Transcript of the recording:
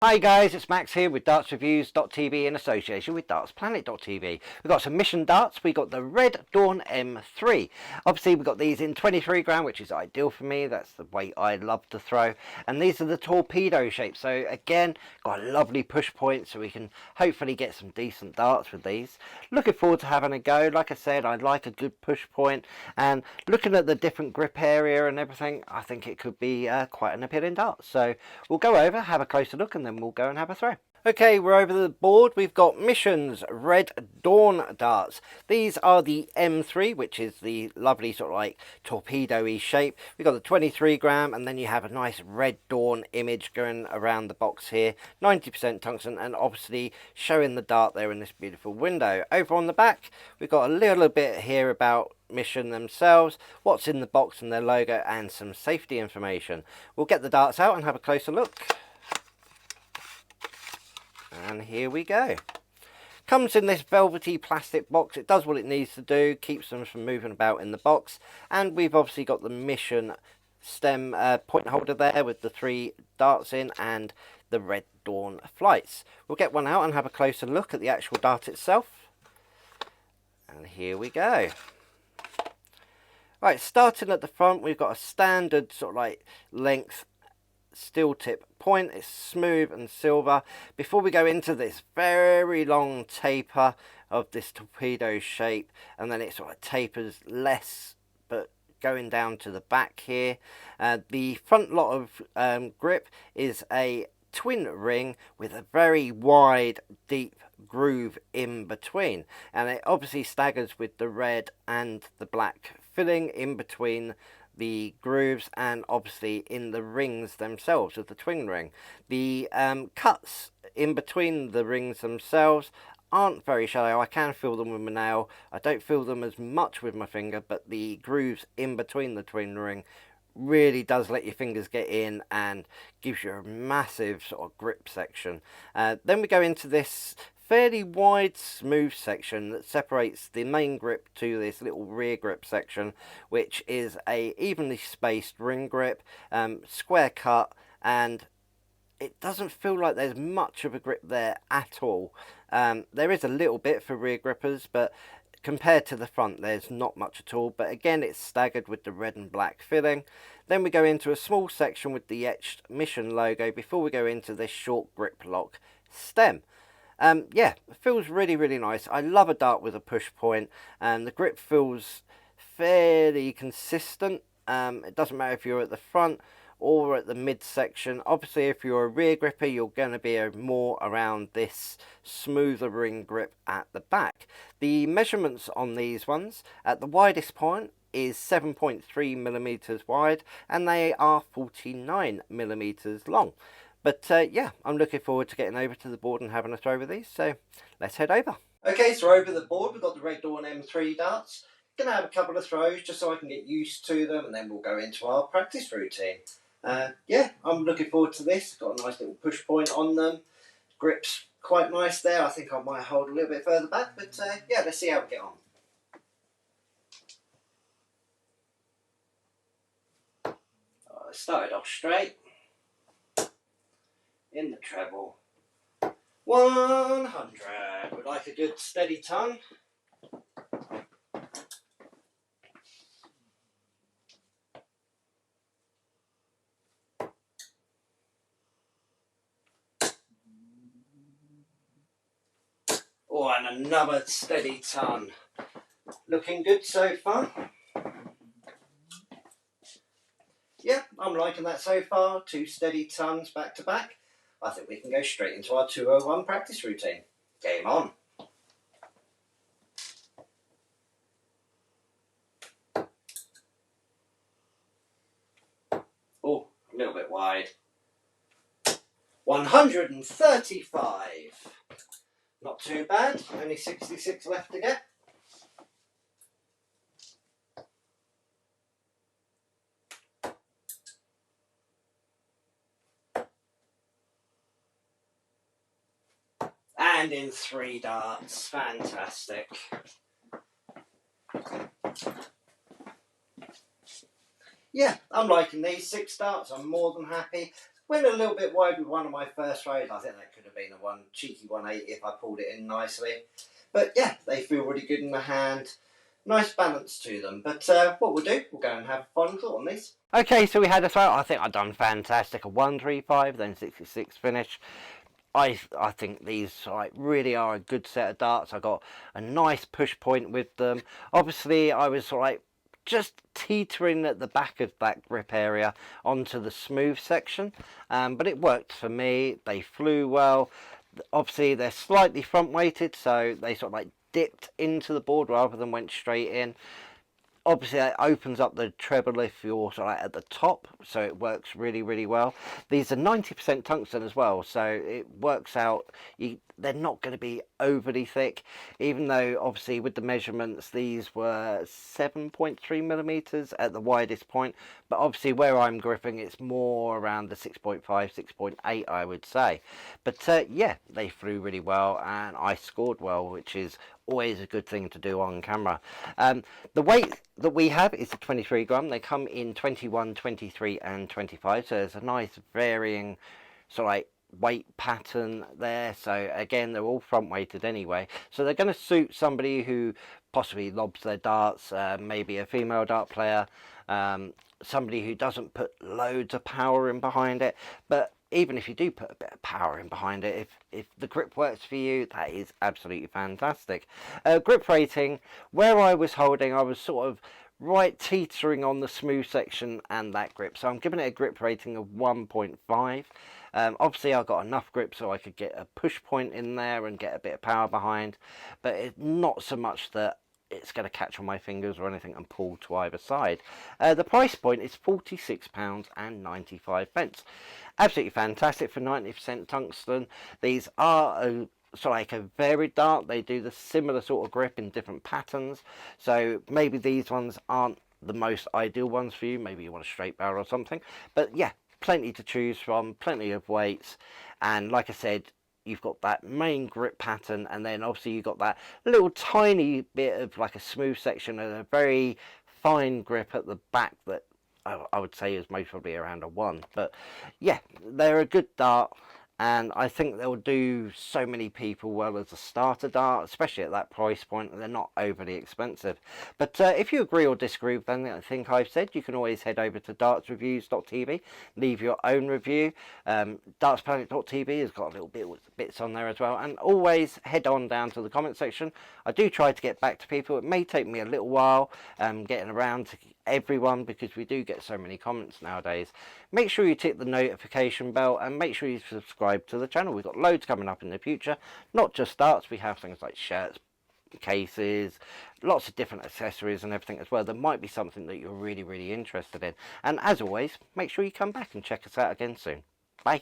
Hi guys, it's Max here with dartsreviews.tv in association with dartsplanet.tv. We've got some mission darts. We've got the Red Dawn M3. Obviously we've got these in 23 gram, which is ideal for me. That's the weight I love to throw. And these are the torpedo shape. So again, got a lovely push point, so we can hopefully get some decent darts with these. Looking forward to having a go. Like I said, I like a good push point, and looking at the different grip area and everything, I think it could be quite an appealing dart. So we'll go over, have a closer look, and then we'll go and have a throw. Okay, we're over the board. We've got Missions Red Dawn darts. These are the M3, which is the lovely sort of like torpedo-y shape. We've got the 23 gram, and then you have a nice Red Dawn image going around the box here. 90% tungsten, and obviously showing the dart there in this beautiful window. Over on the back, we've got a little bit here about Mission themselves, what's in the box and their logo, and some safety information. We'll get the darts out and have a closer look. And here we go. Comes in this velvety plastic box. It does what it needs to do, keeps them from moving about in the box. And we've obviously got the Mission stem point holder there with the 3 darts in and the Red Dawn flights. We'll get one out and have a closer look at the actual dart itself. And here we go. Right, starting at the front, we've got a standard sort of like length steel tip point. It's smooth and silver. Before we go into this very long taper of this torpedo shape, and then it sort of tapers less but going down to the back here. The front lot of grip is a twin ring with a very wide deep groove in between, and it obviously staggers with the red and the black filling in between the grooves, and obviously in the rings themselves of the twin ring. The cuts in between the rings themselves aren't very shallow. I can feel them with my nail. I don't feel them as much with my finger, but the grooves in between the twin ring really does let your fingers get in and gives you a massive sort of grip section. Then we go into this fairly wide smooth section that separates the main grip to this little rear grip section, which is a evenly spaced ring grip, square cut, and it doesn't feel like there's much of a grip there at all. There is a little bit for rear grippers, but compared to the front there's not much at all. But again, it's staggered with the red and black filling. Then we go into a small section with the etched Mission logo before we go into this short grip lock stem. Yeah, it feels really nice. I love a dart with a push point, and the grip feels fairly consistent. It doesn't matter if you're at the front or at the mid section. Obviously, if you're a rear gripper, you're going to be more around this smoother ring grip at the back. The measurements on these ones, at the widest point is 7.3 millimeters wide, and they are 49 millimeters long. But yeah, I'm looking forward to getting over to the board and having a throw with these, so let's head over. Okay, so over the board we've got the Red Dawn M3 darts. Gonna have a couple of throws just so I can get used to them, and then we'll go into our practice routine. Yeah, I'm looking forward to this. Got a nice little push point on them. Grip's quite nice there. I think I might hold a little bit further back, but yeah, let's see how we get on. I started off straight in the treble. 100. Would like a good steady tongue. Oh, and another steady ton. Looking good so far. Yeah, I'm liking that so far. 2 steady tons back to back. I think we can go straight into our 201 practice routine. Game on. Oh, a little bit wide. 135. Not too bad. Only 66 left to get. And in 3 darts. Fantastic. Yeah, I'm liking these 6 darts. I'm more than happy. Went a little bit wide with one of my first throws. I think that could have been a cheeky 180 if I pulled it in nicely. But yeah, they feel really good in the hand. Nice balance to them. But what we'll do, we'll go and have a final thought on these. Okay, so we had a throw. I think I've done fantastic. A 135, then 66 finish. I think these really are a good set of darts. I got a nice push point with them. Obviously, I was just teetering at the back of that grip area onto the smooth section, but it worked for me. They flew well. Obviously, they're slightly front weighted, so they dipped into the board rather than went straight in. Obviously that opens up the treble if you're at the top, so it works really, really well. These are 90% tungsten as well, so it works out. They're not going to be overly thick, even though obviously with the measurements these were 7.3 millimeters at the widest point, but obviously where I'm gripping it's more around the 6.5, 6.8 I would say. But yeah, they flew really well and I scored well, which is always a good thing to do on camera. The weight that we have is a 23 gram. They come in 21, 23 and 25, so there's a nice varying weight pattern there. So again, they're all front weighted anyway, so they're going to suit somebody who possibly lobs their darts, maybe a female dart player, somebody who doesn't put loads of power in behind it. But even if you do put a bit of power in behind it, if the grip works for you, that is absolutely fantastic. Grip rating, where I was holding, I was right teetering on the smooth section and that grip, so I'm giving it a grip rating of 1.5. Obviously I got enough grip so I could get a push point in there and get a bit of power behind, but it's not so much that it's going to catch on my fingers or anything and pull to either side. The price point is £46.95. Absolutely fantastic for 90% tungsten. These are a varied dart. They do the similar sort of grip in different patterns, so maybe these ones aren't the most ideal ones for you. Maybe you want a straight barrel or something, but yeah, plenty to choose from, plenty of weights, and like I said, you've got that main grip pattern, and then obviously you've got that little tiny bit of a smooth section and a very fine grip at the back that I would say is most probably around a 1. But yeah, they're a good dart, and I think they'll do so many people well as a starter dart, especially at that price point. They're not overly expensive. But if you agree or disagree with anything I think I've said, you can always head over to dartsreviews.tv, leave your own review. Dartsplanet.tv has got a little bits on there as well, and always head on down to the comment section. I do try to get back to people. It may take me a little while getting around to everyone, because we do get so many comments nowadays. Make sure you tick the notification bell and make sure you subscribe to the channel. We've got loads coming up in the future, not just darts. We have things like shirts, cases, lots of different accessories and everything as well. There might be something that you're really, really interested in, and as always, make sure you come back and check us out again soon. Bye.